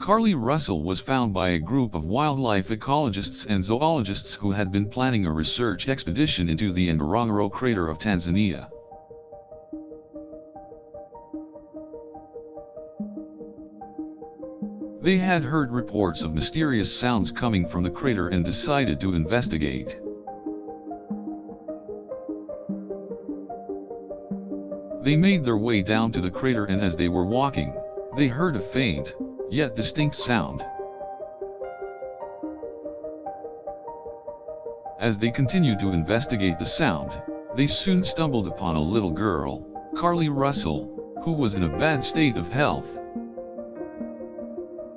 Carlee Russell was found by a group of wildlife ecologists and zoologists who had been planning a research expedition into the Ngorongoro crater of Tanzania. They had heard reports of mysterious sounds coming from the crater and decided to investigate. They made their way down to the crater, and as they were walking, they heard a faint, yet distinct sound. As they continued to investigate the sound, they soon stumbled upon a little girl, Carlee Russell, who was in a bad state of health.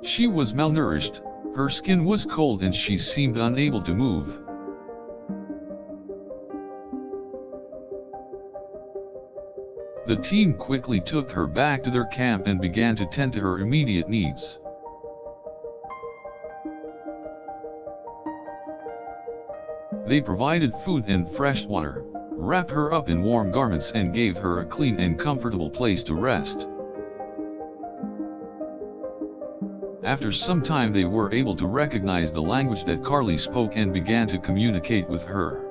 She was malnourished, her skin was cold, and she seemed unable to move. The team quickly took her back to their camp and began to tend to her immediate needs. They provided food and fresh water, wrapped her up in warm garments, and gave her a clean and comfortable place to rest. After some time, they were able to recognize the language that Carlee spoke and began to communicate with her.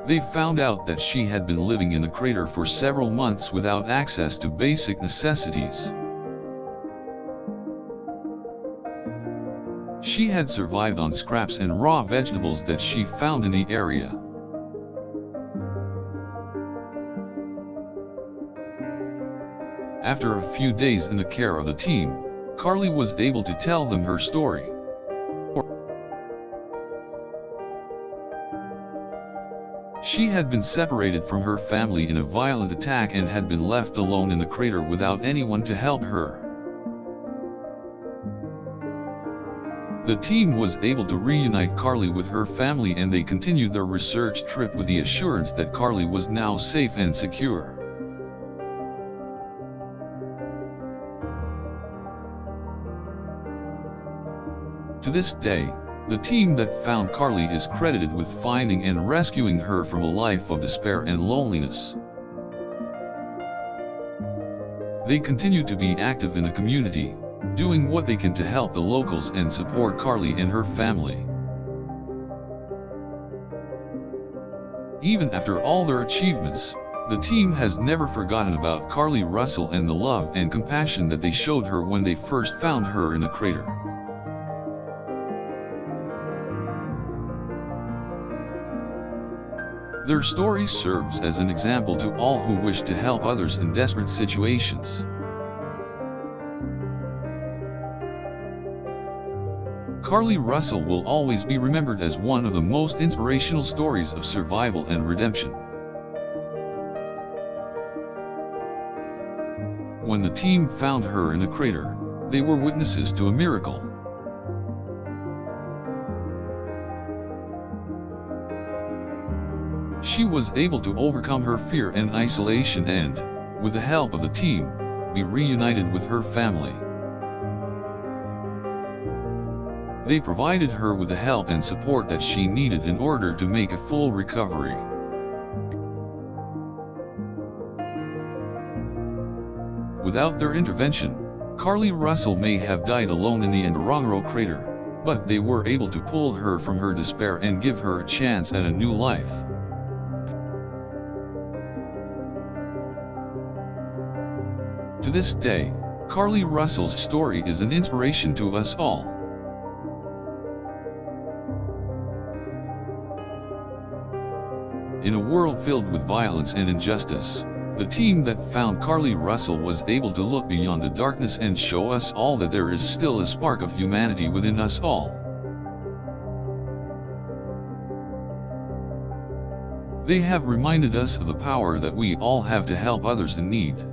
They found out that she had been living in the crater for several months without access to basic necessities. She had survived on scraps and raw vegetables that she found in the area. After a few days in the care of the team, Carlee was able to tell them her story. She had been separated from her family in a violent attack and had been left alone in the crater without anyone to help her. The team was able to reunite Carlee with her family, and they continued their research trip with the assurance that Carlee was now safe and secure. To this day, the team that found Carlee is credited with finding and rescuing her from a life of despair and loneliness. They continue to be active in the community, doing what they can to help the locals and support Carlee and her family. Even after all their achievements, the team has never forgotten about Carlee Russell and the love and compassion that they showed her when they first found her in the crater. Their story serves as an example to all who wish to help others in desperate situations. Carlee Russell will always be remembered as one of the most inspirational stories of survival and redemption. When the team found her in the crater, they were witnesses to a miracle. She was able to overcome her fear and isolation and, with the help of the team, be reunited with her family. They provided her with the help and support that she needed in order to make a full recovery. Without their intervention, Carlee Russell may have died alone in the Ngorongoro crater, but they were able to pull her from her despair and give her a chance at a new life. To this day, Carlee Russell's story is an inspiration to us all. In a world filled with violence and injustice, the team that found Carlee Russell was able to look beyond the darkness and show us all that there is still a spark of humanity within us all. They have reminded us of the power that we all have to help others in need.